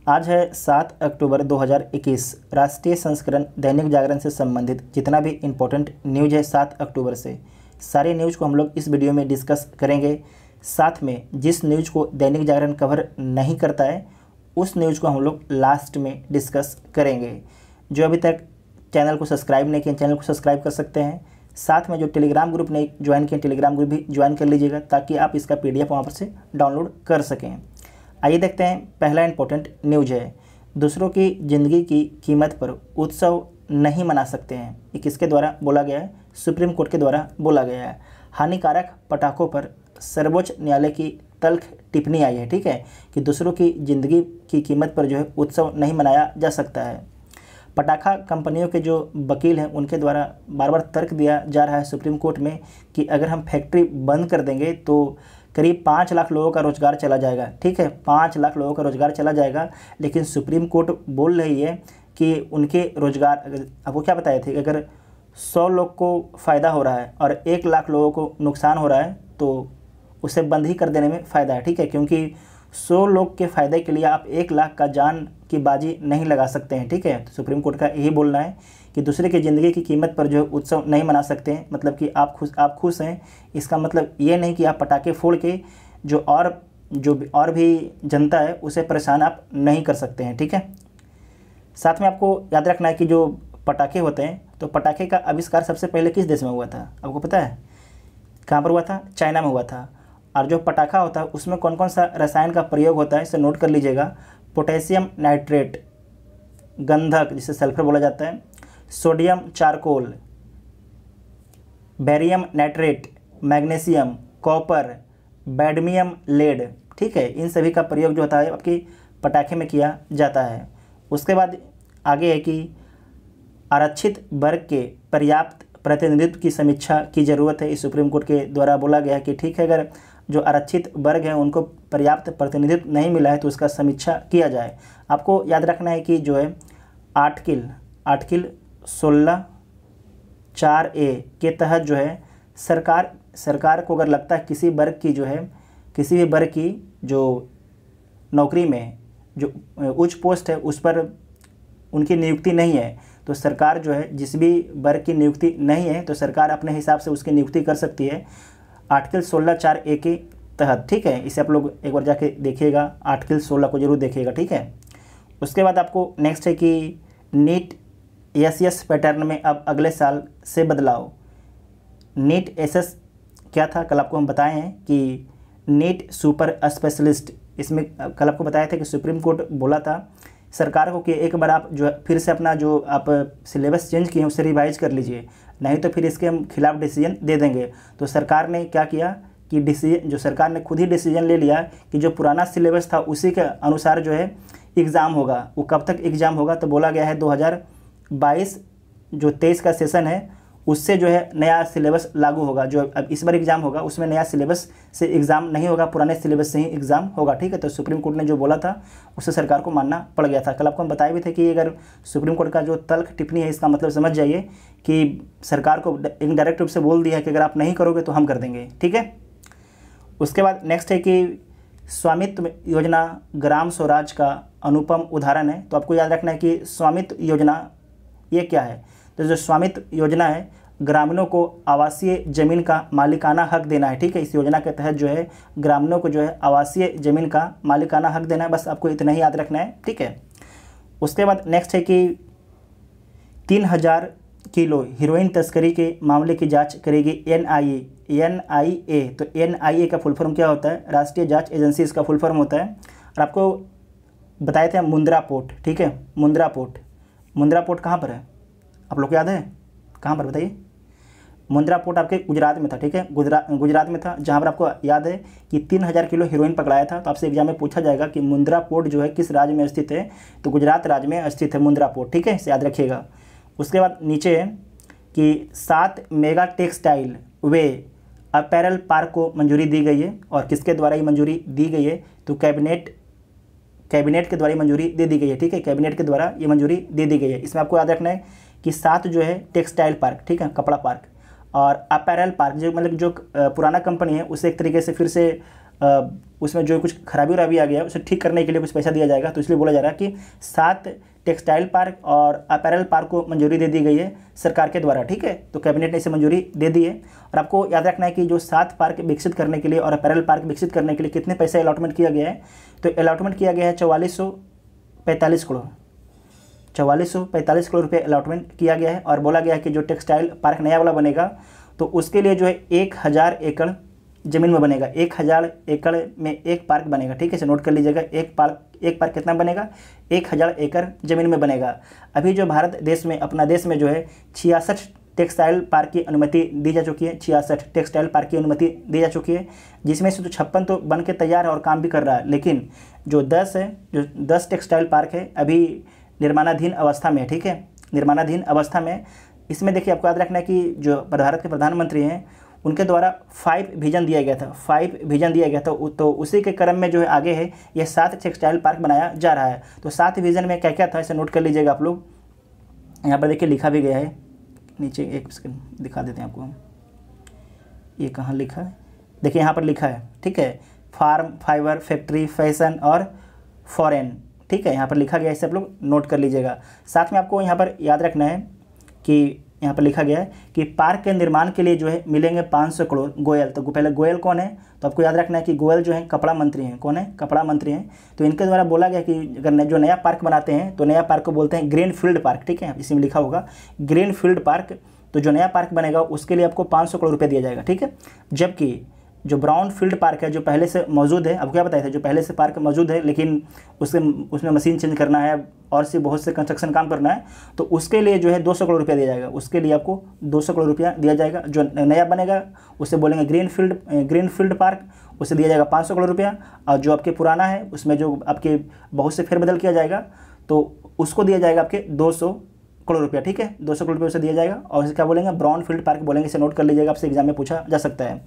आज है 7 अक्टूबर 2021। राष्ट्रीय संस्करण दैनिक जागरण से संबंधित जितना भी इम्पोर्टेंट न्यूज़ है 7 अक्टूबर से, सारे न्यूज़ को हम लोग इस वीडियो में डिस्कस करेंगे। साथ में जिस न्यूज़ को दैनिक जागरण कवर नहीं करता है उस न्यूज़ को हम लोग लास्ट में डिस्कस करेंगे। जो अभी तक चैनल को सब्सक्राइब नहीं किए, चैनल को सब्सक्राइब कर सकते हैं। साथ में जो टेलीग्राम ग्रुप नहीं ज्वाइन किए, टेलीग्राम ग्रुप भी ज्वाइन कर लीजिएगा ताकि आप इसका PDF वहाँ पर से डाउनलोड कर सकें। आइए देखते हैं, पहला इंपॉर्टेंट न्यूज़ है, दूसरों की ज़िंदगी की कीमत पर उत्सव नहीं मना सकते हैं। ये किसके द्वारा बोला गया है? सुप्रीम कोर्ट के द्वारा बोला गया है। हानिकारक पटाखों पर सर्वोच्च न्यायालय की तल्ख टिप्पणी आई है, ठीक है, कि दूसरों की ज़िंदगी की कीमत पर जो है उत्सव नहीं मनाया जा सकता है। पटाखा कंपनियों के जो वकील हैं उनके द्वारा बार बार तर्क दिया जा रहा है सुप्रीम कोर्ट में कि अगर हम फैक्ट्री बंद कर देंगे तो करीब 5 लाख लोगों का रोज़गार चला जाएगा, ठीक है, 5 लाख लोगों का रोज़गार चला जाएगा। लेकिन सुप्रीम कोर्ट बोल रही है कि उनके रोज़गार, आपको क्या बताए थे, अगर 100 लोग को फ़ायदा हो रहा है और 1 लाख लोगों को नुकसान हो रहा है तो उसे बंद ही कर देने में फ़ायदा है, ठीक है, क्योंकि 100 लोग के फ़ायदे के लिए आप 1 लाख का जान की बाजी नहीं लगा सकते हैं, ठीक है। तो सुप्रीम कोर्ट का यही बोलना है कि दूसरे की ज़िंदगी की कीमत पर जो है उत्सव नहीं मना सकते हैं। मतलब कि आप खुश हैं, इसका मतलब ये नहीं कि आप पटाखे फोड़ के जो और भी जनता है उसे परेशान आप नहीं कर सकते हैं, ठीक है। साथ में आपको याद रखना है कि जो पटाखे होते हैं, तो पटाखे का आविष्कार सबसे पहले किस देश में हुआ था? आपको पता है कहाँ पर हुआ था? चाइना में हुआ था। और जो पटाखा होता है उसमें कौन कौन सा रसायन का प्रयोग होता है इसे नोट कर लीजिएगा। पोटेशियम नाइट्रेट, गंधक जिसे सल्फर बोला जाता है, sodium charcoal, barium nitrate, magnesium, copper, cadmium lead, ठीक है, इन सभी का प्रयोग जो होता है आपकी पटाखे में किया जाता है। उसके बाद आगे है कि आरक्षित वर्ग के पर्याप्त प्रतिनिधित्व की समीक्षा की ज़रूरत है। इस सुप्रीम कोर्ट के द्वारा बोला गया है कि ठीक है, अगर जो आरक्षित वर्ग हैं उनको पर्याप्त प्रतिनिधित्व नहीं मिला है तो उसका समीक्षा किया जाए। आपको याद रखना है कि जो है आर्टिकल 16(4)A के तहत जो है सरकार को अगर लगता है किसी भी वर्ग की जो नौकरी में जो उच्च पोस्ट है उस पर उनकी नियुक्ति नहीं है तो सरकार जो है, जिस भी वर्ग की नियुक्ति नहीं है तो सरकार अपने हिसाब से उसकी नियुक्ति कर सकती है आर्टिकल 16(4)A के तहत, ठीक है। इसे आप लोग एक बार जाके देखिएगा, आर्टिकल 16 को जरूर देखिएगा, ठीक है। उसके बाद आपको नेक्स्ट है कि नीट एसएस पैटर्न में अब अगले साल से बदलाव। नीट एसएस क्या था? कल आपको हम बताए हैं कि नीट सुपर स्पेशलिस्ट, इसमें कल आपको बताया था कि सुप्रीम कोर्ट बोला था सरकार को कि एक बार आप जो है फिर से अपना जो आप सिलेबस चेंज किए उसे रिवाइज कर लीजिए, नहीं तो फिर इसके हम खिलाफ डिसीजन दे देंगे। तो सरकार ने क्या किया कि सरकार ने खुद ही डिसीजन ले लिया कि जो पुराना सिलेबस था उसी के अनुसार जो है एग्ज़ाम होगा। वो कब तक एग्ज़ाम होगा? तो बोला गया है 2022 जो 23 का सेशन है उससे जो है नया सिलेबस लागू होगा। जो अब इस बार एग्ज़ाम होगा उसमें नया सिलेबस से एग्ज़ाम नहीं होगा, पुराने सिलेबस से ही एग्ज़ाम होगा, ठीक है। तो सुप्रीम कोर्ट ने जो बोला था उससे सरकार को मानना पड़ गया था। कल आपको हम बताए भी थे कि अगर सुप्रीम कोर्ट का जो तल्ख टिप्पणी है इसका मतलब समझ जाइए कि सरकार को इनडायरेक्ट रूप से बोल दिया है कि अगर आप नहीं करोगे तो हम कर देंगे, ठीक है। उसके बाद नेक्स्ट है कि स्वामित्व योजना ग्राम स्वराज का अनुपम उदाहरण है। तो आपको याद रखना है कि स्वामित्व योजना ये क्या है? तो जो स्वामित्व योजना है ग्रामीणों को आवासीय ज़मीन का मालिकाना हक देना है, ठीक है। इस योजना के तहत जो है ग्रामीणों को जो है आवासीय ज़मीन का मालिकाना हक देना है, बस आपको इतना ही याद रखना है, ठीक है। उसके बाद नेक्स्ट है कि 3000 किलो हीरोइन तस्करी के मामले की जांच करेगी NIA। तो NIA का फुल फॉर्म क्या होता है? राष्ट्रीय जांच एजेंसी इसका फुल फॉर्म होता है। और आपको बताए थे मुंद्रा पोर्ट, ठीक है, मुंद्रा पोर्ट कहाँ पर है? आप लोग को याद है कहाँ पर? बताइए। मुंद्रा पोर्ट आपके गुजरात में था, ठीक है, गुजरात में था, जहाँ पर आपको याद है कि 3000 किलो हीरोइन पकड़ाया था। तो आपसे एग्जाम में पूछा जाएगा कि मुंद्रा पोर्ट जो है किस राज्य में स्थित है? तो गुजरात राज्य में स्थित है मुंद्रा पोर्ट, ठीक है, इसे याद रखिएगा। उसके बाद नीचे है कि 7 मेगा टेक्सटाइल वे अपैरल पार्क को मंजूरी दी गई है। और किसके द्वारा ये मंजूरी दी गई है? तो कैबिनेट के द्वारा मंजूरी दे दी गई है, ठीक है, कैबिनेट के द्वारा ये मंजूरी दे दी गई है। इसमें आपको याद रखना है कि 7 जो है टेक्सटाइल पार्क, ठीक है, कपड़ा पार्क, और अपैरल पार्क जो मतलब जो पुराना कंपनी है उसे एक तरीके से फिर से उसमें जो कुछ खराबी वराबी आ गया है उसे ठीक करने के लिए कुछ पैसा दिया जाएगा। तो इसलिए बोला जा रहा है कि 7 टेक्सटाइल पार्क और अपैरल पार्क को मंजूरी दे दी गई है सरकार के द्वारा, ठीक है। तो कैबिनेट ने इसे मंजूरी दे दी है। और आपको याद रखना है कि जो 7 पार्क विकसित करने के लिए और अपैरल पार्क विकसित करने के लिए कितने पैसे अलॉटमेंट किया गया है, तो अलॉटमेंट किया गया है 4445 करोड़, 4445 करोड़ रुपये अलॉटमेंट किया गया है। और बोला गया है कि जो टेक्सटाइल पार्क नया वाला बनेगा तो उसके लिए जो है 1000 एकड़ ज़मीन में बनेगा, 1000 एकड़ में एक पार्क बनेगा, ठीक है। इसे नोट कर लीजिएगा, एक पार्क कितना बनेगा, 1000 एकड़ ज़मीन में बनेगा। अभी जो भारत देश में, अपना देश में जो है 66 टेक्सटाइल पार्क की अनुमति दी जा चुकी है, 66 टेक्सटाइल पार्क की अनुमति दी जा चुकी है, जिसमें से तो 56 तो बन के तैयार है और काम भी कर रहा है। लेकिन जो 10 है, जो 10 टेक्सटाइल पार्क है अभी निर्माणाधीन अवस्था में, ठीक है, निर्माणाधीन अवस्था में। इसमें देखिए आपको याद रखना है कि जो भारत के प्रधानमंत्री हैं उनके द्वारा 5 विजन दिया गया था, 5 विजन दिया गया था। तो उसी के क्रम में जो है आगे है ये 7 टेक्सटाइल पार्क बनाया जा रहा है। तो 7 विजन में क्या क्या था इसे नोट कर लीजिएगा आप लोग। यहाँ पर देखिए लिखा भी गया है नीचे, एक दिखा देते हैं आपको, ये कहाँ लिखा है, देखिए यहाँ पर लिखा है, ठीक है, फार्म, फाइबर, फैक्ट्री, फैशन और फॉरेन, ठीक है, यहाँ पर लिखा गया है, इसे आप लोग नोट कर लीजिएगा। साथ में आपको यहाँ पर याद रखना है कि यहाँ पर लिखा गया है कि पार्क के निर्माण के लिए जो है मिलेंगे 500 करोड़। गोयल, तो पहले गोयल कौन है, तो आपको याद रखना है कि गोयल जो है कपड़ा मंत्री हैं। कौन है, कपड़ा मंत्री हैं। तो इनके द्वारा बोला गया कि अगर जो नया पार्क बनाते हैं तो नया पार्क को बोलते हैं ग्रीन फील्ड पार्क, ठीक है, इसी में लिखा होगा ग्रीन फील्ड पार्क। तो जो नया पार्क बनेगा उसके लिए आपको 500 करोड़ रुपये दिया जाएगा, ठीक है। जबकि जो ब्राउन फील्ड पार्क है जो पहले से मौजूद है, आपको क्या बताया था, जो पहले से पार्क मौजूद है लेकिन उसमें मशीन चेंज करना है और से बहुत से कंस्ट्रक्शन काम करना है, तो उसके लिए जो है 200 करोड़ रुपया दिया जाएगा। उसके लिए आपको 200 करोड़ रुपया दिया जाएगा। जो नया बनेगा उसे बोलेंगे ग्रीन फील्ड पार्क, उसे दिया जाएगा 500 करोड़ रुपया। और जो आपके पुराना है उसमें जो आपके बहुत से फेरबदल किया जाएगा तो उसको दिया जाएगा आपके 200 करोड़ रुपया, ठीक है, 200 करोड़ रुपये उसे दिया जाएगा। और इसे क्या बोलेंगे, ब्राउन फील्ड पार्क बोलेंगे। इसे नोट कर लीजिएगा, आपसे एग्जाम में पूछा जा सकता है।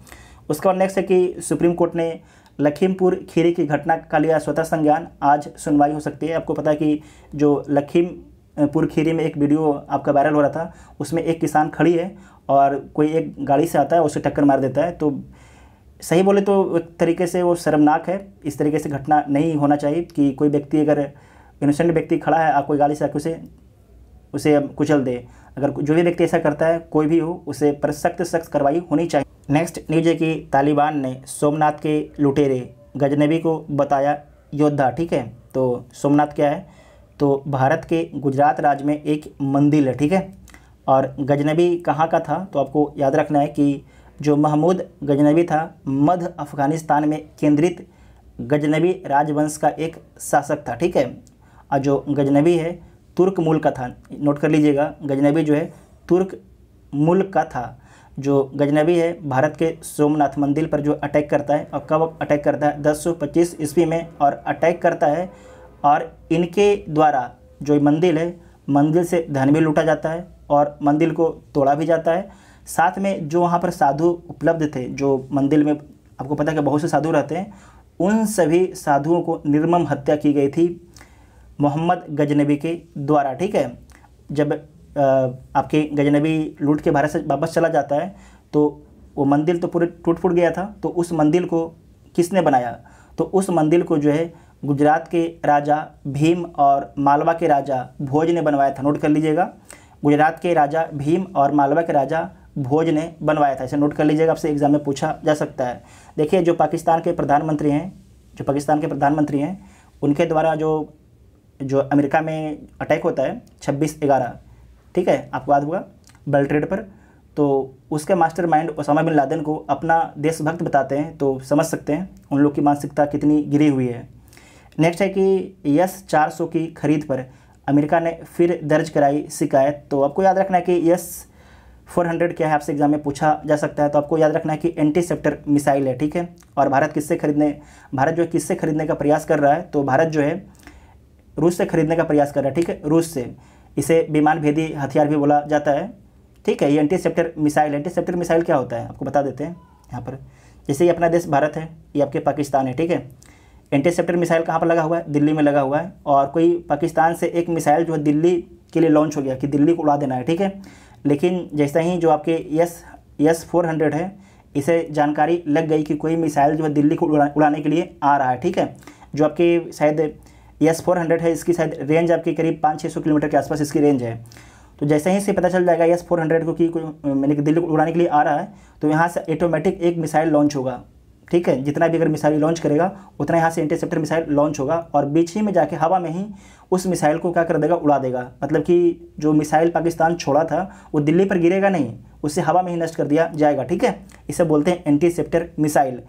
उसके बाद नेक्स्ट है कि सुप्रीम कोर्ट ने लखीमपुर खीरी की घटना का लिया स्वतः संज्ञान, आज सुनवाई हो सकती है। आपको पता है कि जो लखीमपुर खीरी में एक वीडियो आपका वायरल हो रहा था, उसमें एक किसान खड़ी है और कोई एक गाड़ी से आता है उसे टक्कर मार देता है। तो सही बोले तो एक तरीके से वो शर्मनाक है। इस तरीके से घटना नहीं होना चाहिए कि कोई व्यक्ति, अगर इनोसेंट व्यक्ति खड़ा है, आप कोई गाड़ी से आके उसे कुचल दे। अगर जो भी व्यक्ति ऐसा करता है, कोई भी हो, उसे पर सख्त कार्रवाई होनी चाहिए। नेक्स्ट न्यूज है कि तालिबान ने सोमनाथ के लुटेरे गजनबी को बताया योद्धा, ठीक है। तो सोमनाथ क्या है, तो भारत के गुजरात राज्य में एक मंदिर है, ठीक है। और गजनबी कहाँ का था, तो आपको याद रखना है कि जो महमूद गजनबी था मध्य अफ़गानिस्तान में केंद्रित गजनबी राजवंश का एक शासक था, ठीक है। और जो गजनबी है तुर्क मूल का था, नोट कर लीजिएगा, गजनबी जो है तुर्क मूल का था। जो गजनबी है भारत के सोमनाथ मंदिर पर जो अटैक करता है, और कब अटैक करता है, 1025 ईस्वी में, और अटैक करता है। और इनके द्वारा जो मंदिर है, मंदिर से धन भी लूटा जाता है और मंदिर को तोड़ा भी जाता है। साथ में जो वहाँ पर साधु उपलब्ध थे, जो मंदिर में आपको पता है कि बहुत से साधु रहते हैं, उन सभी साधुओं को निर्मम हत्या की गई थी मोहम्मद गजनबी के द्वारा, ठीक है। जब आपके गजनबी लूट के भारत से वापस चला जाता है तो वो मंदिर तो पूरे टूट फूट गया था। तो उस मंदिर को किसने बनाया, तो उस मंदिर को जो है गुजरात के राजा भीम और मालवा के राजा भोज ने बनवाया था। नोट कर लीजिएगा, गुजरात के राजा भीम और मालवा के राजा भोज ने बनवाया था। इसे नोट कर लीजिएगा, आपसे एग्जाम में पूछा जा सकता है। देखिए जो पाकिस्तान के प्रधानमंत्री हैं, उनके द्वारा जो अमेरिका में अटैक होता है 26/11, ठीक है, आपको याद होगा, वर्ल्ड ट्रेड पर, तो उसके मास्टरमाइंड ओसामा बिन लादेन को अपना देशभक्त बताते हैं। तो समझ सकते हैं उन लोग की मानसिकता कितनी गिरी हुई है। नेक्स्ट है कि S-400 की खरीद पर अमेरिका ने फिर दर्ज कराई शिकायत। तो आपको याद रखना है कि S-400 क्या है, आपसे एग्जाम में पूछा जा सकता है। तो आपको याद रखना है कि एंटीसेप्टर मिसाइल है, ठीक है। और भारत जो है किससे खरीदने का प्रयास कर रहा है, तो भारत जो है रूस से खरीदने का प्रयास कर रहा है, ठीक है, रूस से। इसे विमान भेदी हथियार भी बोला जाता है, ठीक है। ये एंटीसेप्टर मिसाइल क्या होता है आपको बता देते हैं यहाँ पर। जैसे ये अपना देश भारत है, ये आपके पाकिस्तान है, ठीक है। एंटीसेप्टर मिसाइल कहाँ पर लगा हुआ है, दिल्ली में लगा हुआ है। और कोई पाकिस्तान से एक मिसाइल जो है दिल्ली के लिए लॉन्च हो गया कि दिल्ली को उड़ा देना है, ठीक है। लेकिन जैसे ही जो आपके S-400 है, इसे जानकारी लग गई कि कोई मिसाइल जो है दिल्ली को उड़ाने के लिए आ रहा है, ठीक है। जो आपकी शायद S-400 है, इसकी शायद रेंज आपकी करीब 500-600 किलोमीटर के आसपास इसकी रेंज है। तो जैसे ही इसे पता चल जाएगा S-400 को कि मैंने दिल्ली को उड़ाने के लिए आ रहा है, तो यहाँ से ऑटोमेटिक एक मिसाइल लॉन्च होगा, ठीक है। जितना भी अगर मिसाइल लॉन्च करेगा उतना यहाँ से इंटरसेप्टर मिसाइल लॉन्च होगा और बीच ही में जाके हवा में ही उस मिसाइल को क्या कर देगा, उड़ा देगा। मतलब कि जो मिसाइल पाकिस्तान छोड़ा था वो दिल्ली पर गिरेगा नहीं, उसे हवा में ही नष्ट कर दिया जाएगा, ठीक है। इसे बोलते हैं इंटरसेप्टर मिसाइल।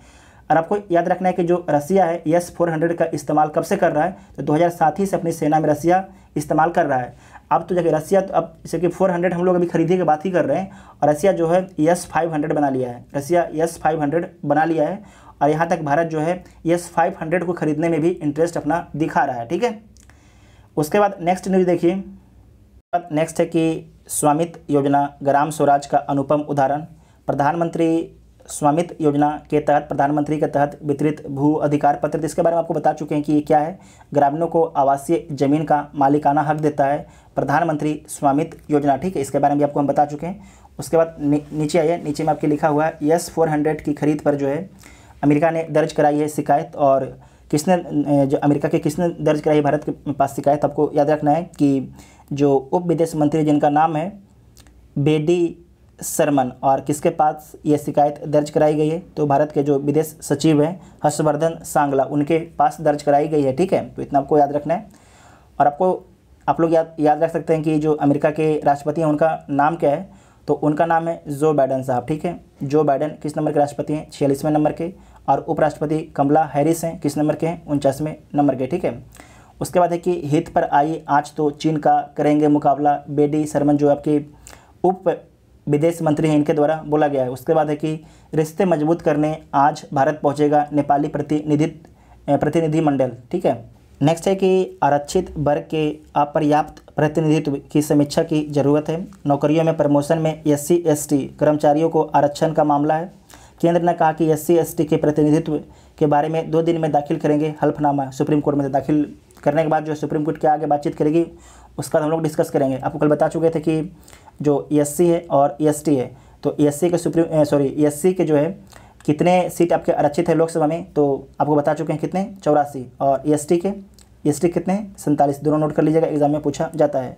और आपको याद रखना है कि जो रसिया है S-400 का इस्तेमाल कब से कर रहा है, तो 2007 ही से अपनी सेना में रसिया इस्तेमाल कर रहा है। अब तो जगह रसिया, तो अब जैसे कि 400 हम लोग अभी खरीदने की बात ही कर रहे हैं, और रसिया जो है S-500 बना लिया है, रसिया S-500 बना लिया है। और यहाँ तक भारत जो है S-500 को खरीदने में भी इंटरेस्ट अपना दिखा रहा है, ठीक है। उसके बाद नेक्स्ट न्यूज़ देखिए, नेक्स्ट है कि स्वामित्व योजना ग्राम स्वराज का अनुपम उदाहरण। प्रधानमंत्री स्वामित्व योजना के तहत प्रधानमंत्री के तहत वितरित भू अधिकार पत्र, इसके बारे में आपको बता चुके हैं कि ये क्या है। ग्रामीणों को आवासीय जमीन का मालिकाना हक देता है प्रधानमंत्री स्वामित्व योजना, ठीक है। इसके बारे में भी आपको हम बता चुके हैं। उसके बाद नीचे आइए, नीचे में आपके लिखा हुआ है S-400 की खरीद पर जो है अमेरिका ने दर्ज कराई है शिकायत। और किसने, जो अमेरिका के किसने दर्ज कराई भारत के पास शिकायत, आपको याद रखना है कि जो उप विदेश मंत्री जिनका नाम है बेडी सरमन, और किसके पास ये शिकायत दर्ज कराई गई है, तो भारत के जो विदेश सचिव हैं हर्षवर्धन सांगला, उनके पास दर्ज कराई गई है, ठीक है। तो इतना आपको याद रखना है। और आप लोग याद रख सकते हैं कि जो अमेरिका के राष्ट्रपति हैं उनका नाम क्या है, तो उनका नाम है जो बाइडेन साहब, ठीक है। जो बाइडेन किस नंबर के राष्ट्रपति हैं, 46वें नंबर के। और उपराष्ट्रपति कमला हैरिस हैं, किस नंबर के हैं, 49वें नंबर के, ठीक है। उसके बाद है कि हित पर आई आँच तो चीन का करेंगे मुकाबला, बेडी सरमन जो आपके उप विदेश मंत्री हैं, इनके द्वारा बोला गया है। उसके बाद है कि रिश्ते मजबूत करने आज भारत पहुंचेगा नेपाली प्रतिनिधिमंडल, ठीक है। नेक्स्ट है कि आरक्षित वर्ग के अपर्याप्त प्रतिनिधित्व की समीक्षा की जरूरत है। नौकरियों में प्रमोशन में SC/ST कर्मचारियों को आरक्षण का मामला है। केंद्र ने कहा कि SC/ST के प्रतिनिधित्व के बारे में 2 दिन में दाखिल करेंगे हल्फनामा। सुप्रीम कोर्ट में दाखिल करने के बाद जो सुप्रीम कोर्ट के आगे बातचीत करेगी उसका हम लोग डिस्कस करेंगे। आपको कल बता चुके थे कि जो SC है और ST है, तो SC के जो है कितने सीट आपके आरक्षित है लोकसभा में, तो आपको बता चुके हैं कितने, 84। और ST कितने, 47। दोनों नोट कर लीजिएगा, एग्जाम में पूछा जाता है।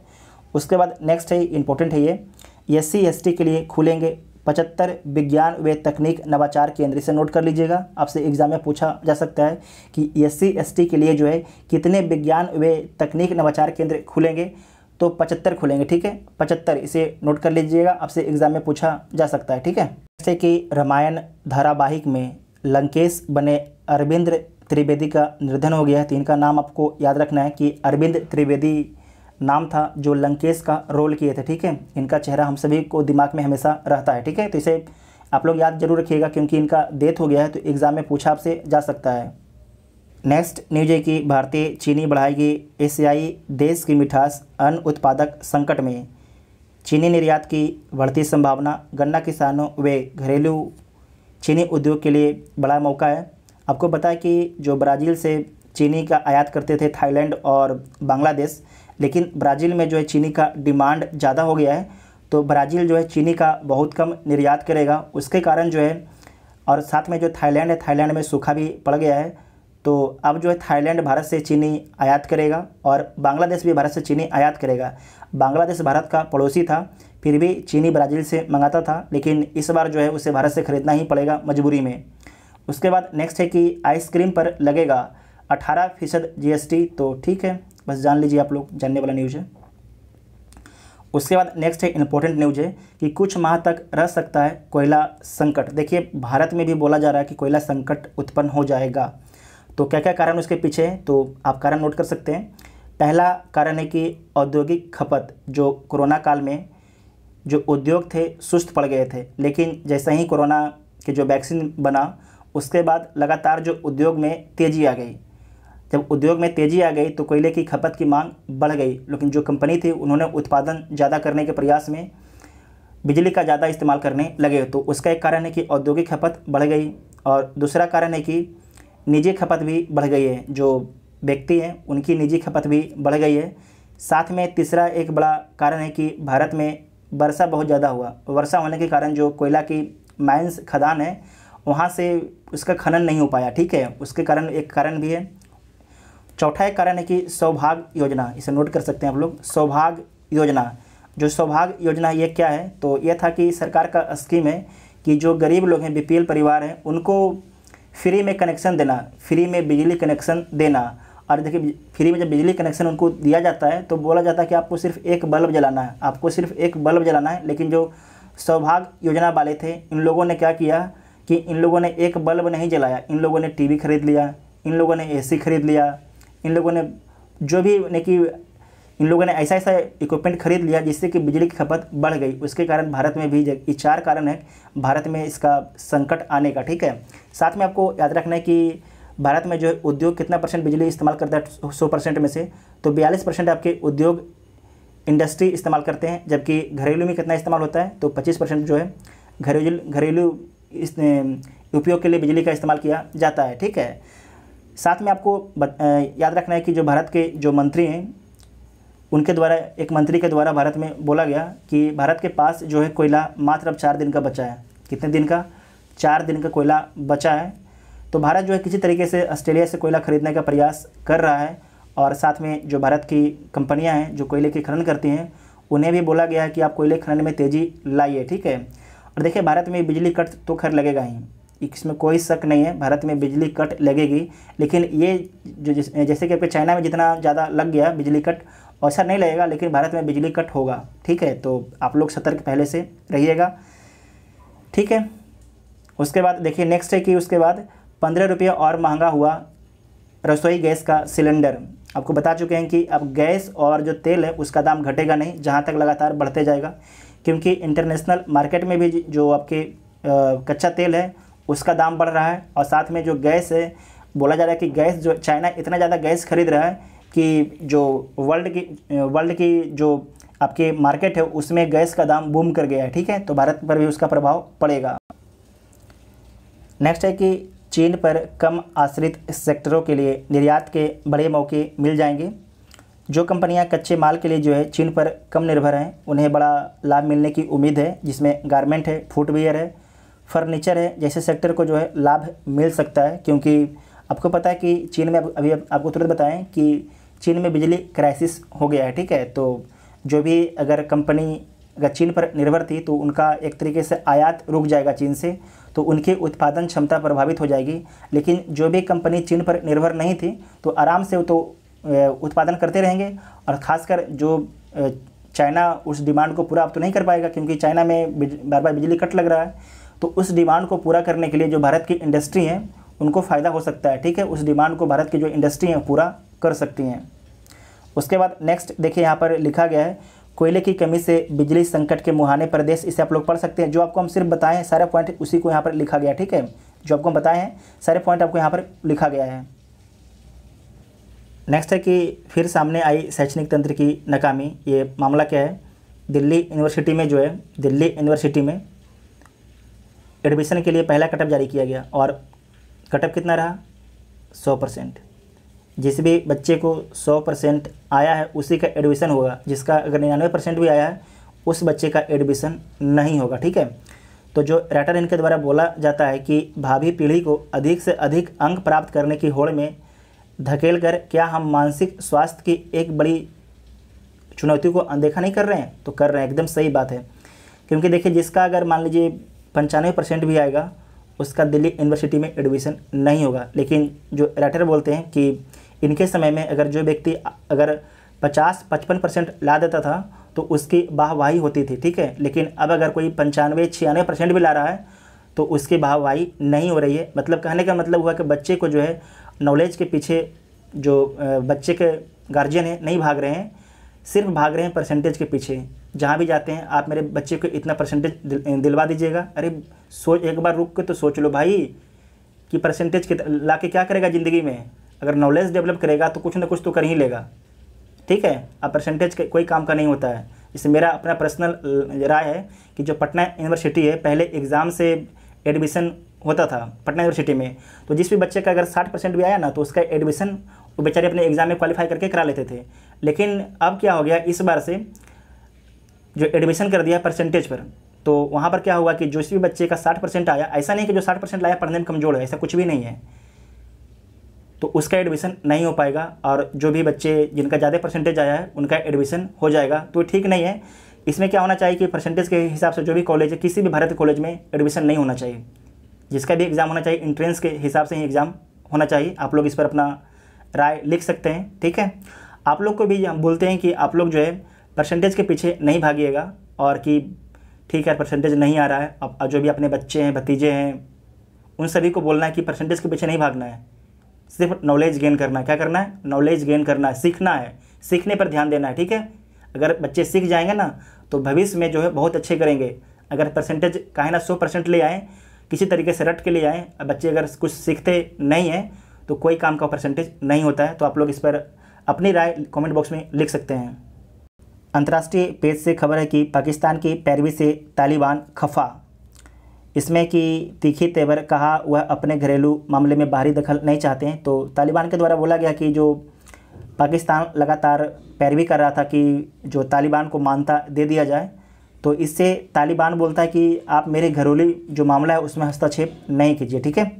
उसके बाद नेक्स्ट है, इंपॉर्टेंट है ये, SC/ST के लिए खुलेंगे 75 विज्ञान व तकनीक नवाचार केंद्र। इसे नोट कर लीजिएगा, आपसे एग्जाम में पूछा जा सकता है कि SC/ST के लिए जो है कितने विज्ञान व तकनीक नवाचार केंद्र खुलेंगे, तो 75 खुलेंगे, ठीक है। 75, इसे नोट कर लीजिएगा, आपसे एग्जाम में पूछा जा सकता है, ठीक है। जैसे कि रामायण धारावाहिक में लंकेश बने अरविंद त्रिवेदी का निधन हो गया है, तो इनका नाम आपको याद रखना है कि अरविंद त्रिवेदी नाम था जो लंकेश का रोल किए थे, ठीक है। इनका चेहरा हम सभी को दिमाग में हमेशा रहता है, ठीक है। तो इसे आप लोग याद जरूर रखिएगा क्योंकि इनका डेथ हो गया है, तो एग्जाम में पूछा आपसे जा सकता है। नेक्स्ट न्यूज है कि भारतीय चीनी बढ़ाएगी एशियाई देश की मिठास, अन्न उत्पादक संकट में चीनी निर्यात की बढ़ती संभावना, गन्ना किसानों व घरेलू चीनी उद्योग के लिए बड़ा मौका है। आपको पता है कि जो ब्राज़ील से चीनी का आयात करते थे थाईलैंड और बांग्लादेश, लेकिन ब्राज़ील में जो है चीनी का डिमांड ज़्यादा हो गया है, तो ब्राज़ील जो है चीनी का बहुत कम निर्यात करेगा। उसके कारण जो है, और साथ में जो थाईलैंड है, थाईलैंड में सूखा भी पड़ गया है, तो अब जो है थाईलैंड भारत से चीनी आयात करेगा और बांग्लादेश भी भारत से चीनी आयात करेगा। बांग्लादेश भारत का पड़ोसी था, फिर भी चीनी ब्राज़ील से मंगाता था, लेकिन इस बार जो है उसे भारत से ख़रीदना ही पड़ेगा मजबूरी में। उसके बाद नेक्स्ट है कि आइसक्रीम पर लगेगा 18% GST, तो ठीक है, बस जान लीजिए, आप लोग जानने वाला न्यूज़ है। उसके बाद नेक्स्ट है इंपॉर्टेंट न्यूज़ है कि कुछ माह तक रह सकता है कोयला संकट। देखिए भारत में भी बोला जा रहा है कि कोयला संकट उत्पन्न हो जाएगा, तो क्या क्या कारण उसके पीछे है, तो आप कारण नोट कर सकते हैं। पहला कारण है कि औद्योगिक खपत, जो कोरोना काल में जो उद्योग थे सुस्त पड़ गए थे, लेकिन जैसे ही कोरोना के जो वैक्सीन बना उसके बाद लगातार जो उद्योग में तेज़ी आ गई। जब उद्योग में तेज़ी आ गई तो कोयले की खपत की मांग बढ़ गई, लेकिन जो कंपनी थी उन्होंने उत्पादन ज़्यादा करने के प्रयास में बिजली का ज़्यादा इस्तेमाल करने लगे, तो उसका एक कारण है कि औद्योगिक खपत बढ़ गई। और दूसरा कारण है कि निजी खपत भी बढ़ गई है, जो व्यक्ति हैं उनकी निजी खपत भी बढ़ गई है। साथ में तीसरा एक बड़ा कारण है कि भारत में वर्षा बहुत ज़्यादा हुआ, वर्षा होने के कारण जो कोयला की माइंस खदान है वहाँ से उसका खनन नहीं हो पाया, ठीक है। उसके कारण एक कारण भी है। चौथा एक कारण है कि सौभाग्य योजना, इसे नोट कर सकते हैं आप लोग। सौभाग्य योजना, जो सौभाग्य योजना ये क्या है, तो ये था कि सरकार का स्कीम है कि जो गरीब लोग हैं, बीपीएल परिवार हैं, उनको फ्री में कनेक्शन देना, फ्री में बिजली कनेक्शन देना। और देखिए फ्री में जब बिजली कनेक्शन उनको दिया जाता है तो बोला जाता है कि आपको सिर्फ एक बल्ब जलाना है, आपको सिर्फ एक बल्ब जलाना है। लेकिन जो सौभाग्य योजना वाले थे, इन लोगों ने क्या किया कि इन लोगों ने एक बल्ब नहीं जलाया, इन लोगों ने टीवी खरीद लिया, इन लोगों ने एसी खरीद लिया, इन लोगों ने जो भी ने कि इन लोगों ने ऐसा ऐसा इक्विपमेंट खरीद लिया जिससे कि बिजली की खपत बढ़ गई। उसके कारण भारत में भी ये 4 कारण है भारत में इसका संकट आने का, ठीक है। साथ में आपको याद रखना है कि भारत में जो उद्योग कितना परसेंट बिजली इस्तेमाल करता है 100% में से, तो 42% आपके उद्योग इंडस्ट्री इस्तेमाल करते हैं, जबकि घरेलू में कितना इस्तेमाल होता है, तो 25% जो है घरेलू उपयोग के लिए बिजली का इस्तेमाल किया जाता है, ठीक है। साथ में आपको याद रखना है कि जो भारत के जो मंत्री हैं उनके द्वारा, एक मंत्री के द्वारा भारत में बोला गया कि भारत के पास जो है कोयला मात्र अब 4 दिन का बचा है। कितने दिन का? 4 दिन का कोयला बचा है। तो भारत जो है किसी तरीके से ऑस्ट्रेलिया से कोयला खरीदने का प्रयास कर रहा है। और साथ में जो भारत की कंपनियां हैं जो कोयले की खनन करती हैं, उन्हें भी बोला गया है कि आप कोयले खनन में तेज़ी लाइए, ठीक है। और देखिए भारत में बिजली कट तो खैर लगेगा ही, इसमें कोई शक नहीं है, भारत में बिजली कट लगेगी। लेकिन ये जो जैसे कि आपके चाइना में जितना ज़्यादा लग गया बिजली कट, वैसा नहीं लगेगा, लेकिन भारत में बिजली कट होगा, ठीक है। तो आप लोग सतर्क पहले से रहिएगा, ठीक है। उसके बाद देखिए नेक्स्ट है कि उसके बाद 15 रुपये और महंगा हुआ रसोई गैस का सिलेंडर। आपको बता चुके हैं कि अब गैस और जो तेल है उसका दाम घटेगा नहीं, जहाँ तक लगातार बढ़ते जाएगा, क्योंकि इंटरनेशनल मार्केट में भी जो आपके कच्चा तेल है उसका दाम बढ़ रहा है। और साथ में जो गैस है, बोला जा रहा है कि गैस जो चाइना इतना ज़्यादा गैस खरीद रहा है कि जो वर्ल्ड की जो आपके मार्केट है उसमें गैस का दाम बूम कर गया है, ठीक है। तो भारत पर भी उसका प्रभाव पड़ेगा। नेक्स्ट है कि चीन पर कम आश्रित सेक्टरों के लिए निर्यात के बड़े मौके मिल जाएंगे। जो कंपनियां कच्चे माल के लिए जो है चीन पर कम निर्भर हैं, उन्हें बड़ा लाभ मिलने की उम्मीद है, जिसमें गारमेंट है, फुटवियर है, फर्नीचर है जैसे सेक्टर को जो है लाभ मिल सकता है। क्योंकि आपको पता है कि चीन में अभी आपको तुरंत बताएं कि चीन में बिजली क्राइसिस हो गया है, ठीक है। तो जो भी अगर कंपनी अगर चीन पर निर्भर थी तो उनका एक तरीके से आयात रुक जाएगा चीन से, तो उनकी उत्पादन क्षमता प्रभावित हो जाएगी। लेकिन जो भी कंपनी चीन पर निर्भर नहीं थी तो आराम से तो उत्पादन करते रहेंगे। और ख़ासकर जो चाइना उस डिमांड को पूरा अब तो नहीं कर पाएगा, क्योंकि चाइना में बार बार बिजली कट लग रहा है। तो उस डिमांड को पूरा करने के लिए जो भारत की इंडस्ट्री है उनको फ़ायदा हो सकता है, ठीक है। उस डिमांड को भारत की जो इंडस्ट्री है पूरा कर सकती हैं। उसके बाद नेक्स्ट देखिए यहाँ पर लिखा गया है, कोयले की कमी से बिजली संकट के मुहाने प्रदेश। इसे आप लोग पढ़ सकते हैं। जो आपको हम सिर्फ बताएं हैं सारे पॉइंट उसी को यहाँ पर लिखा गया, ठीक है। जो आपको हम बताए हैं सारे पॉइंट आपको यहाँ पर लिखा गया है। नेक्स्ट है कि फिर सामने आई शैक्षणिक तंत्र की नाकामी। ये मामला क्या है? दिल्ली यूनिवर्सिटी में जो है, दिल्ली यूनिवर्सिटी में एडमिशन के लिए पहला कटअप जारी किया गया और कटअप कितना रहा? 100%। जिस भी बच्चे को 100% आया है उसी का एडमिशन होगा। जिसका अगर 99% भी आया है उस बच्चे का एडमिशन नहीं होगा, ठीक है। तो जो राइटर इनके द्वारा बोला जाता है कि भावी पीढ़ी को अधिक से अधिक अंक प्राप्त करने की होड़ में धकेल कर क्या हम मानसिक स्वास्थ्य की एक बड़ी चुनौती को अनदेखा नहीं कर रहे हैं? तो कर रहे हैं, एकदम सही बात है। क्योंकि देखिए जिसका अगर मान लीजिए 95% भी आएगा उसका दिल्ली यूनिवर्सिटी में एडमिशन नहीं होगा। लेकिन जो राइटर बोलते हैं कि इनके समय में अगर जो व्यक्ति अगर 50-55% ला देता था तो उसकी वाहवाही होती थी, ठीक है। लेकिन अब अगर कोई 95-96% भी ला रहा है तो उसकी वाहवाही नहीं हो रही है। मतलब कहने का मतलब हुआ कि बच्चे को जो है नॉलेज के पीछे जो बच्चे के गार्जियन हैं नहीं भाग रहे हैं, सिर्फ भाग रहे हैं परसेंटेज के पीछे। जहाँ भी जाते हैं आप मेरे बच्चे को इतना परसेंटेज दिलवा दीजिएगा। अरे एक बार रुक के तो सोच लो भाई कि परसेंटेज ला के क्या करेगा ज़िंदगी में। अगर नॉलेज डेवलप करेगा तो कुछ ना कुछ तो कर ही लेगा, ठीक है। अब परसेंटेज कोई काम का नहीं होता है। इससे मेरा अपना पर्सनल राय है कि जो पटना यूनिवर्सिटी है पहले एग्ज़ाम से एडमिशन होता था पटना यूनिवर्सिटी में, तो जिस भी बच्चे का अगर 60% भी आया ना तो उसका एडमिशन वो बेचारे अपने एग्ज़ाम में क्वालिफाई करके करा लेते थे। लेकिन अब क्या हो गया, इस बार से जो एडमिशन कर दिया परसेंटेज पर, तो वहाँ पर क्या हुआ कि जो भी बच्चे का 60% आया, ऐसा नहीं कि जो 60% लाया पढ़ने में कमज़ोर है, ऐसा कुछ भी नहीं है, तो उसका एडमिशन नहीं हो पाएगा। और जो भी बच्चे जिनका ज़्यादा परसेंटेज आया है उनका एडमिशन हो जाएगा, तो ठीक नहीं है। इसमें क्या होना चाहिए कि परसेंटेज के हिसाब से जो भी कॉलेज है, किसी भी भारतीय कॉलेज में एडमिशन नहीं होना चाहिए। जिसका भी एग्ज़ाम होना चाहिए इंट्रेंस के हिसाब से ही एग्ज़ाम होना चाहिए। आप लोग इस पर अपना राय लिख सकते हैं, ठीक है। आप लोग को भी हम बोलते हैं कि आप लोग जो है परसेंटेज के पीछे नहीं भागिएगा, और कि ठीक है परसेंटेज नहीं आ रहा है, अब जो भी अपने बच्चे हैं, भतीजे हैं, उन सभी को बोलना है कि परसेंटेज के पीछे नहीं भागना है, सिर्फ नॉलेज गेन करना है। क्या करना है? नॉलेज गेन करना है, सीखना है, सीखने पर ध्यान देना है, ठीक है। अगर बच्चे सीख जाएंगे ना तो भविष्य में जो है बहुत अच्छे करेंगे। अगर परसेंटेज काहे ना 100% ले आएँ, किसी तरीके से रट के ले आएँ, बच्चे अगर कुछ सीखते नहीं हैं तो कोई काम का परसेंटेज नहीं होता है। तो आप लोग इस पर अपनी राय कमेंट बॉक्स में लिख सकते हैं। अंतर्राष्ट्रीय पेज से खबर है कि पाकिस्तान की पैरवी से तालिबान खफा। इसमें कि तीखी तेवर कहा वह अपने घरेलू मामले में बाहरी दखल नहीं चाहते हैं। तो तालिबान के द्वारा बोला गया कि जो पाकिस्तान लगातार पैरवी कर रहा था कि जो तालिबान को मान्यता दे दिया जाए, तो इससे तालिबान बोलता है कि आप मेरे घरेलू जो मामला है उसमें हस्तक्षेप नहीं कीजिए, ठीक है।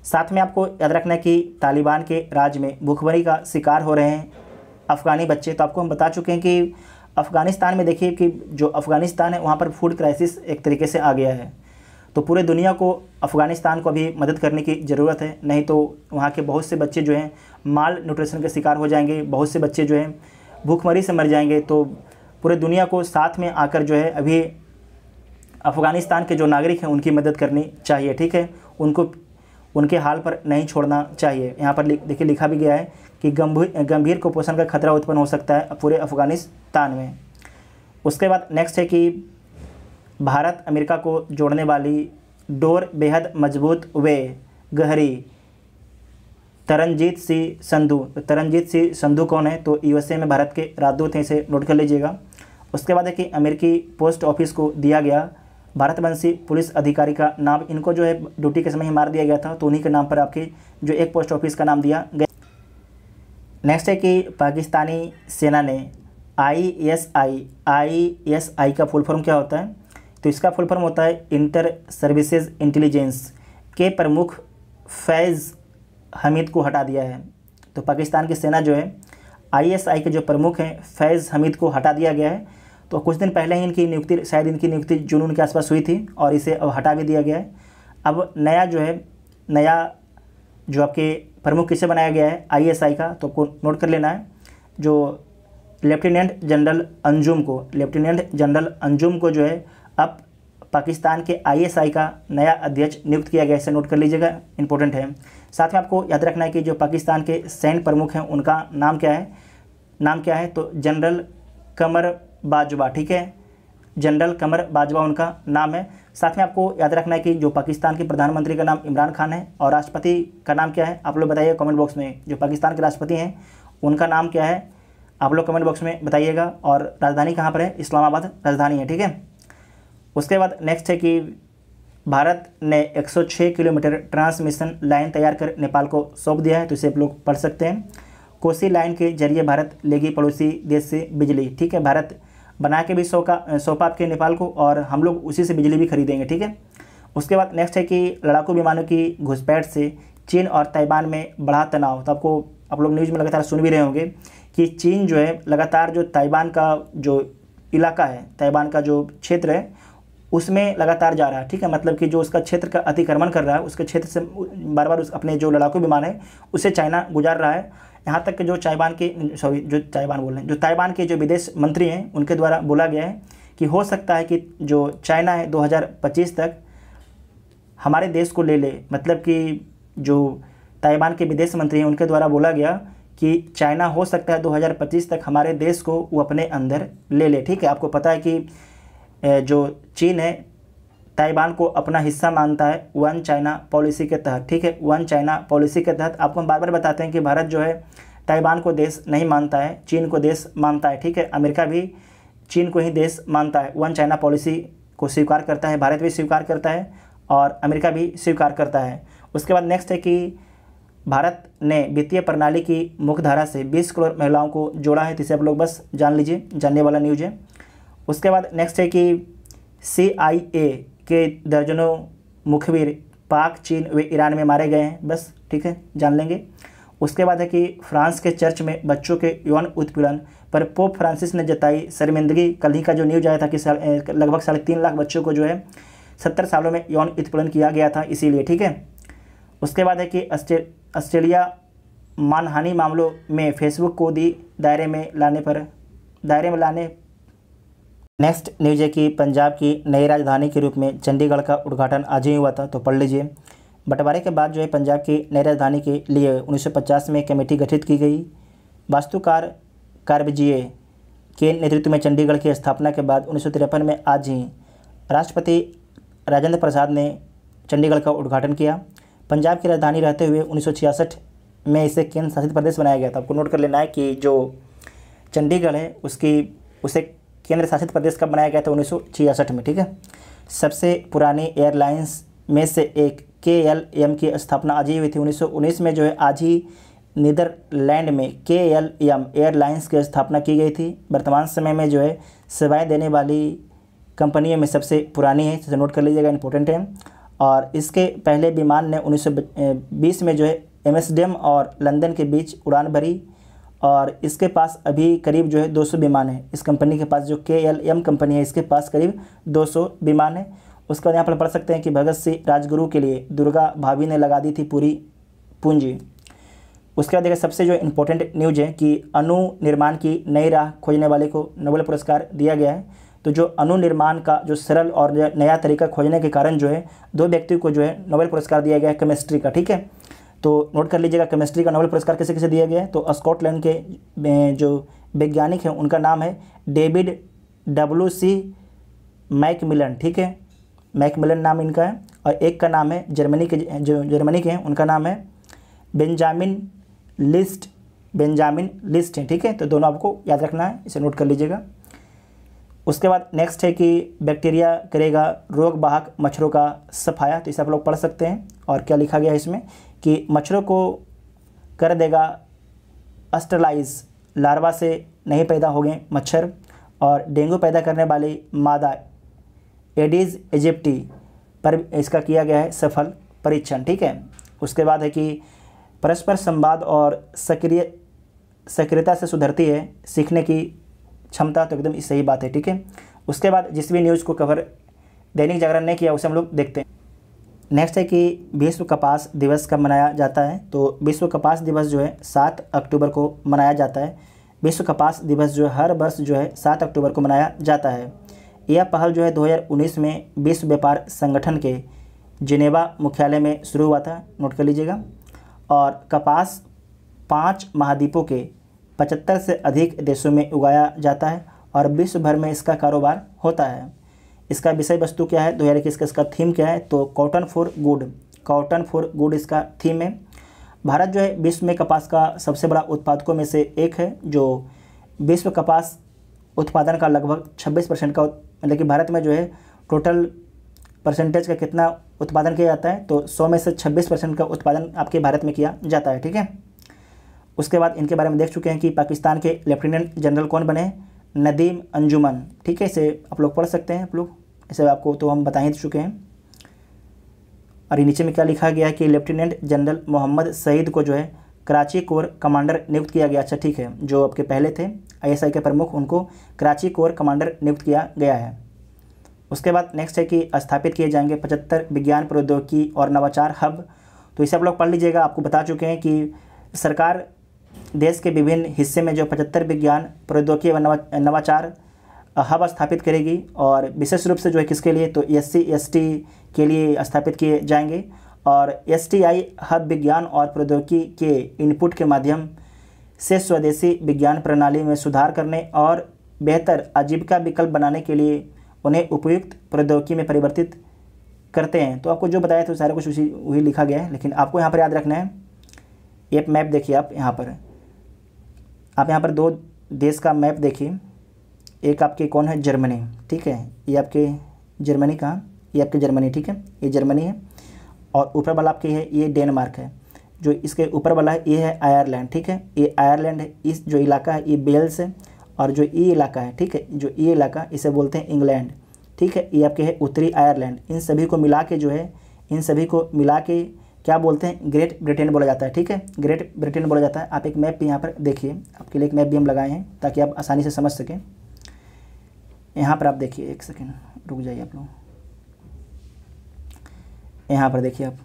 साथ में आपको याद रखना है कि तालिबान के राज में भूखमरी का शिकार हो रहे हैं अफ़गानी बच्चे। तो आपको हम बता चुके हैं कि अफ़गानिस्तान में देखिए कि जो अफ़गानिस्तान है वहाँ पर फूड क्राइसिस एक तरीके से आ गया है। तो पूरे दुनिया को अफ़गानिस्तान को अभी मदद करने की ज़रूरत है, नहीं तो वहाँ के बहुत से बच्चे जो हैं माल न्यूट्रिशन के शिकार हो जाएंगे, बहुत से बच्चे जो हैं भूखमरी से मर जाएंगे। तो पूरे दुनिया को साथ में आकर जो है अभी अफ़गानिस्तान के जो नागरिक हैं उनकी मदद करनी चाहिए, ठीक है। उनको उनके हाल पर नहीं छोड़ना चाहिए। यहाँ पर देखिए लिखा भी गया है कि गंभीर कुपोषण का खतरा उत्पन्न हो सकता है पूरे अफ़गानिस्तान में। उसके बाद नेक्स्ट है कि भारत अमेरिका को जोड़ने वाली डोर बेहद मजबूत व गहरी। तरनजीत सिंह संधू। तरनजीत सिंह संधू कौन है? तो यूएसए में भारत के राजदूत हैं, इसे नोट कर लीजिएगा। उसके बाद है कि अमेरिकी पोस्ट ऑफिस को दिया गया भारतवंशी पुलिस अधिकारी का नाम। इनको जो है ड्यूटी के समय ही मार दिया गया था, तो उन्हीं के नाम पर आपके जो एक पोस्ट ऑफिस का नाम दिया गया। नेक्स्ट है कि पाकिस्तानी सेना ने आईएसआई का फुल फॉर्म क्या होता है? तो इसका फुल फॉर्म होता है इंटर सर्विसेज इंटेलिजेंस के प्रमुख फैज़ हमीद को हटा दिया है। तो पाकिस्तान की सेना जो है आईएसआई के जो प्रमुख हैं फैज़ हमीद को हटा दिया गया है। तो कुछ दिन पहले ही इनकी नियुक्ति, शायद इनकी नियुक्ति जून के आसपास हुई थी, और इसे अब हटा भी दिया गया है। अब नया जो आपके प्रमुख किसे बनाया गया है आईएसआई का, तो आपको नोट कर लेना है। जो लेफ्टिनेंट जनरल अंजुम को जो है अब पाकिस्तान के आईएसआई का नया अध्यक्ष नियुक्त किया गया, इसे नोट कर लीजिएगा, इंपॉर्टेंट है। साथ में आपको याद रखना है कि जो पाकिस्तान के सैन्य प्रमुख हैं उनका नाम क्या है? तो जनरल कमर बाजवा, ठीक है, जनरल कमर बाजवा उनका नाम है। साथ में आपको याद रखना है कि जो पाकिस्तान के प्रधानमंत्री का नाम इमरान खान है, और राष्ट्रपति का नाम क्या है आप लोग बताइए कमेंट बॉक्स में। जो पाकिस्तान के राष्ट्रपति हैं उनका नाम क्या है आप लोग कमेंट बॉक्स में बताइएगा। और राजधानी कहाँ पर है? इस्लामाबाद राजधानी है, ठीक है। उसके बाद नेक्स्ट है कि भारत ने 106 किलोमीटर ट्रांसमिशन लाइन तैयार कर नेपाल को सौंप दिया है, तो इसे आप लोग पढ़ सकते हैं। कोसी लाइन के जरिए भारत लेगी पड़ोसी देश से बिजली, ठीक है। भारत बना के भी सौंपा आपके नेपाल को, और हम लोग उसी से बिजली भी खरीदेंगे, ठीक है। उसके बाद नेक्स्ट है कि लड़ाकू विमानों की घुसपैठ से चीन और ताइवान में बढ़ा तनाव। तो आप लोग न्यूज़ में लगातार सुन भी रहे होंगे कि चीन जो है लगातार जो ताइवान का जो इलाका है, ताइवान का जो क्षेत्र है उसमें लगातार जा रहा है, ठीक है। मतलब कि जो उसका क्षेत्र का अतिक्रमण कर रहा है, उसके क्षेत्र से बार बार अपने जो लड़ाकू विमान है उससे चाइना गुजार रहा है। यहाँ तक कि जो ताइवान के जो विदेश मंत्री हैं उनके द्वारा बोला गया है कि हो सकता है कि जो चाइना है 2025 तक हमारे देश को ले ले। मतलब कि जो ताइवान के विदेश मंत्री हैं उनके द्वारा बोला गया कि चाइना हो सकता है 2025 तक हमारे देश को वो अपने अंदर ले ले, ठीक है। आपको पता है कि जो चीन है ताइवान को अपना हिस्सा मानता है वन चाइना पॉलिसी के तहत, ठीक है। वन चाइना पॉलिसी के तहत आपको हम बार बार बताते हैं कि भारत जो है ताइवान को देश नहीं मानता है, चीन को देश मानता है, ठीक है। अमेरिका भी चीन को ही देश मानता है, वन चाइना पॉलिसी को स्वीकार करता है, भारत भी स्वीकार करता है और अमेरिका भी स्वीकार करता है। उसके बाद नेक्स्ट है कि भारत ने वित्तीय प्रणाली की मुख्यधारा से 20 करोड़ महिलाओं को जोड़ा है, तो इसे आप लोग बस जान लीजिए, जानने वाला न्यूज़ है। उसके बाद नेक्स्ट है कि CIA के दर्जनों मुखबिर पाक, चीन व ईरान में मारे गए हैं। बस ठीक है, जान लेंगे। उसके बाद है कि फ्रांस के चर्च में बच्चों के यौन उत्पीड़न पर पोप फ्रांसिस ने जताई शर्मिंदगी। कल ही का जो न्यूज़ आया था कि लगभग 3.5 लाख बच्चों को जो है 70 सालों में यौन उत्पीड़न किया गया था, इसीलिए। ठीक है। उसके बाद है कि ऑस्ट्रेलिया मानहानि मामलों में फेसबुक को दी दायरे में लाने। नेक्स्ट न्यूज़ है कि पंजाब की नई राजधानी के रूप में चंडीगढ़ का उद्घाटन आज ही हुआ था, तो पढ़ लीजिए। बंटवारे के बाद जो है पंजाब की नई राजधानी के लिए 1950 में कमेटी गठित की गई। वास्तुकार कार्बजिए के नेतृत्व में चंडीगढ़ की स्थापना के बाद 1953 में आज ही राष्ट्रपति राजेंद्र प्रसाद ने चंडीगढ़ का उद्घाटन किया। पंजाब की राजधानी रहते हुए 1966 में इसे केंद्र शासित प्रदेश बनाया गया था। आपको नोट कर लेना है कि जो चंडीगढ़ है उसे केंद्र शासित प्रदेश कब बनाया गया था? 1966 में। ठीक है। सबसे पुरानी एयरलाइंस में से एक KLM की स्थापना आज ही हुई थी। 1919 में जो है आज ही नीदरलैंड में KLM एयरलाइंस की स्थापना की गई थी। वर्तमान समय में जो है सेवाएं देने वाली कंपनियों में सबसे पुरानी है, इसे नोट कर लीजिएगा, इंपॉर्टेंट है। और इसके पहले विमान ने 1920 में जो है एम्स्टर्डम और लंदन के बीच उड़ान भरी, और इसके पास अभी करीब जो है 200 विमान है। इस कंपनी के पास, जो KLM कंपनी है, इसके पास करीब 200 विमान है। उसके बाद यहाँ पर पढ़ सकते हैं कि भगत सिंह राजगुरु के लिए दुर्गा भाभी ने लगा दी थी पूरी पूंजी। उसके बाद देखिए सबसे जो इम्पोर्टेंट न्यूज है कि अणु निर्माण की नई राह खोजने वाले को नोबेल पुरस्कार दिया गया है। तो जो अणु निर्माण का जो सरल और नया तरीका खोजने के कारण जो है 2 व्यक्ति को जो है नोबेल पुरस्कार दिया गया है केमिस्ट्री का। ठीक है, तो नोट कर लीजिएगा केमिस्ट्री का नोबेल पुरस्कार किसे किसे दिया गया है। तो स्कॉटलैंड के जो वैज्ञानिक हैं उनका नाम है डेविड WC मैकमिलन। ठीक है, मैकमिलन नाम इनका है। और एक का नाम है जर्मनी के हैं, उनका नाम है बेंजामिन लिस्ट है। ठीक है, तो दोनों आपको याद रखना है, इसे नोट कर लीजिएगा। उसके बाद नेक्स्ट है कि बैक्टीरिया करेगा रोग वाहक मच्छरों का सफाया, तो इसे आप लोग पढ़ सकते हैं। और क्या लिखा गया है इसमें कि मच्छरों को कर देगा अस्टरलाइज, लार्वा से नहीं पैदा होंगे मच्छर। और डेंगू पैदा करने वाली मादा एडिस एजिप्टी पर इसका किया गया है सफल परीक्षण। ठीक है। उसके बाद है कि परस्पर संवाद और सक्रियता से सुधरती है सीखने की क्षमता, तो एकदम सही बात है। ठीक है। उसके बाद जिस भी न्यूज़ को कवर दैनिक जागरण ने किया उसे हम लोग देखते हैं। नेक्स्ट है कि विश्व कपास दिवस कब मनाया जाता है। तो विश्व कपास दिवस जो है 7 अक्टूबर को मनाया जाता है। विश्व कपास दिवस जो है हर वर्ष जो है 7 अक्टूबर को मनाया जाता है। यह पहल जो है 2019 में विश्व व्यापार संगठन के जिनेवा मुख्यालय में शुरू हुआ था, नोट कर लीजिएगा। और कपास 5 महाद्वीपों के 75 से अधिक देशों में उगाया जाता है और विश्व भर में इसका कारोबार होता है। इसका विषय वस्तु क्या है 2021 का, इसका थीम क्या है? तो कॉटन फॉर गुड इसका थीम है। भारत जो है विश्व में कपास का सबसे बड़ा उत्पादकों में से एक है, जो विश्व कपास उत्पादन का लगभग 26% का, मतलब कि भारत में जो है टोटल परसेंटेज का कितना उत्पादन किया जाता है, तो 100 में से 26% का उत्पादन आपके भारत में किया जाता है। ठीक है। उसके बाद इनके बारे में देख चुके हैं कि पाकिस्तान के लेफ्टिनेंट जनरल कौन बने? नदीम अंजुमन। ठीक है, इसे आप लोग पढ़ सकते हैं, आप लोग इसे आपको तो हम बता ही चुके हैं। और ये नीचे में क्या लिखा गया है कि लेफ्टिनेंट जनरल मोहम्मद सईद को जो है कराची कोर कमांडर नियुक्त किया गया। अच्छा ठीक है, जो आपके पहले थे ISI के प्रमुख, उनको कराची कोर कमांडर नियुक्त किया गया है। उसके बाद नेक्स्ट है कि स्थापित किए जाएंगे 75 विज्ञान प्रौद्योगिकी और नवाचार हब, तो इसे आप लोग पढ़ लीजिएगा। आपको बता चुके हैं कि सरकार देश के विभिन्न हिस्से में जो 75 विज्ञान प्रौद्योगिकी व नवाचार हब स्थापित करेगी, और विशेष रूप से जो है किसके लिए? तो SC ST के लिए स्थापित किए जाएंगे। और STI हब विज्ञान और प्रौद्योगिकी के इनपुट के माध्यम से स्वदेशी विज्ञान प्रणाली में सुधार करने और बेहतर आजीविका विकल्प बनाने के लिए उन्हें उपयुक्त प्रौद्योगिकी में परिवर्तित करते हैं। तो आपको जो बताया था सारा कुछ वही लिखा गया है, लेकिन आपको यहाँ पर याद रखना है। एक मैप देखिए आप यहाँ पर 2 देश का मैप देखिए। एक आपके कौन है? जर्मनी। ठीक है, ये आपके जर्मनी कहाँ? ये आपके जर्मनी। ठीक है, ये जर्मनी है। और ऊपर वाला आपके है ये डेनमार्क है। जो इसके ऊपर वाला है ये है आयरलैंड। ठीक है, ये आयरलैंड है। इस जो इलाका है ये वेल्स है। और जो ये इलाका है, ठीक है, जो ये इलाका इसे बोलते हैं इंग्लैंड। ठीक है, ये आपके है उत्तरी आयरलैंड। इन सभी को मिला के जो है, इन सभी को मिला के क्या बोलते हैं, ग्रेट ब्रिटेन बोला जाता है। ठीक है, ग्रेट ब्रिटेन बोला जाता है। आप एक मैप भी यहाँ पर देखिए, आपके लिए एक मैप भी हम लगाए हैं ताकि आप आसानी से समझ सकें। यहाँ पर आप देखिए, एक सेकेंड रुक जाइए आप लोग, यहाँ पर देखिए आप,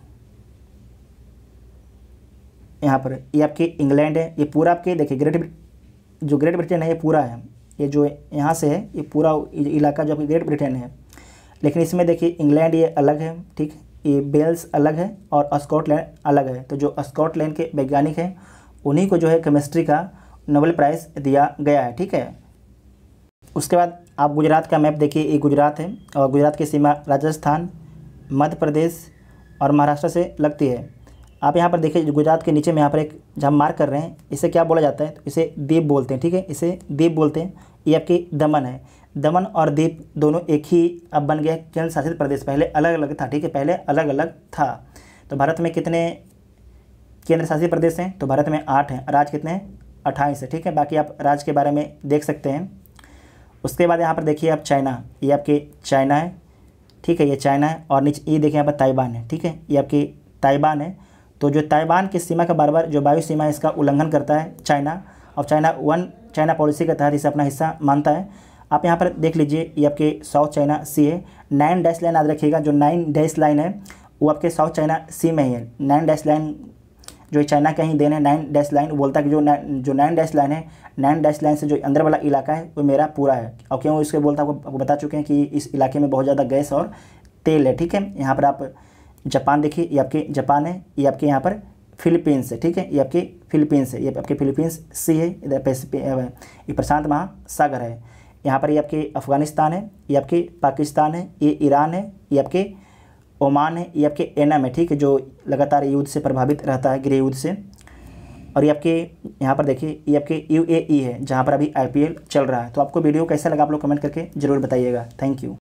यहाँ पर ये आपके इंग्लैंड है, ये पूरा आपके देखिए ग्रेट ब्रिटेन है, ये पूरा है, ये जो यहाँ से है ये पूरा इलाका जो आपकी ग्रेट ब्रिटेन है। लेकिन इसमें देखिए इंग्लैंड ये अलग है, ठीक, ये वेल्स अलग है और स्कॉटलैंड अलग है। तो जो स्कॉटलैंड के वैज्ञानिक हैं उन्हीं को जो है केमिस्ट्री का नोबेल प्राइज़ दिया गया है। ठीक है, उसके बाद आप गुजरात का मैप देखिए, ये गुजरात है और गुजरात की सीमा राजस्थान, मध्य प्रदेश और महाराष्ट्र से लगती है। आप यहाँ पर देखिए गुजरात के नीचे में यहाँ पर एक जहाँ मार्क कर रहे हैं, इसे क्या बोला जाता है, तो इसे द्वीप बोलते हैं। ठीक है, इसे द्वीप बोलते हैं। ये आपकी दमन है। दमन और द्वीप दोनों एक ही अब बन गया केंद्र शासित प्रदेश, पहले अलग अलग था। ठीक है, पहले अलग अलग था। तो भारत में कितने केंद्र शासित प्रदेश हैं, तो भारत में 8 हैं। राज्य कितने हैं, 28 है। ठीक है, बाकी आप राज्य के बारे में देख सकते हैं। उसके बाद यहाँ पर देखिए आप चाइना, ये आपके चाइना है। ठीक है, ये चाइना है और नीचे ये देखिए यहाँ पर ताइवान है। ठीक है, ये आपकी ताइवान है। तो जो ताइवान की सीमा का बार बार जो वायु सीमा है इसका उल्लंघन करता है चाइना, और चाइना पॉलिसी के तहत इसे अपना हिस्सा मानता है। आप यहाँ पर देख लीजिए, ये आपके साउथ चाइना सी है। 9 डैश लाइन याद रखिएगा, जो 9 डैश लाइन है वो आपके साउथ चाइना सी में ही है। 9 डैश लाइन जो चाइना का ही देन है। 9 डैश लाइन बोलता है कि जो 9 डैश लाइन है, 9 डैश लाइन से जो अंदर वाला इलाका है वो मेरा पूरा है। और क्यों इसके बोलता है, आपको बता चुके हैं कि इस इलाके में बहुत ज़्यादा गैस और तेल है। ठीक है, यहाँ पर आप जापान देखिए, ये आपके जापान है। ये आपके यहाँ पर फिलीपींस है। ठीक है, ये आपके फिलीपींस है। ये आपके फिलीपींस सी है, इधर पैसिफिक ये प्रशांत महासागर है। यहाँ पर ये आपके अफ़गानिस्तान है, ये आपके पाकिस्तान है, ये ईरान है, ये आपके ओमान है, ये आपके एनम है। ठीक है, जो लगातार युद्ध से प्रभावित रहता है, गृह युद्ध से। और ये आपके यहाँ पर देखिए, ये आपके UAE है, जहाँ पर अभी IPL चल रहा है। तो आपको वीडियो कैसा लगा आप लोग कमेंट करके ज़रूर बताइएगा। Thank you.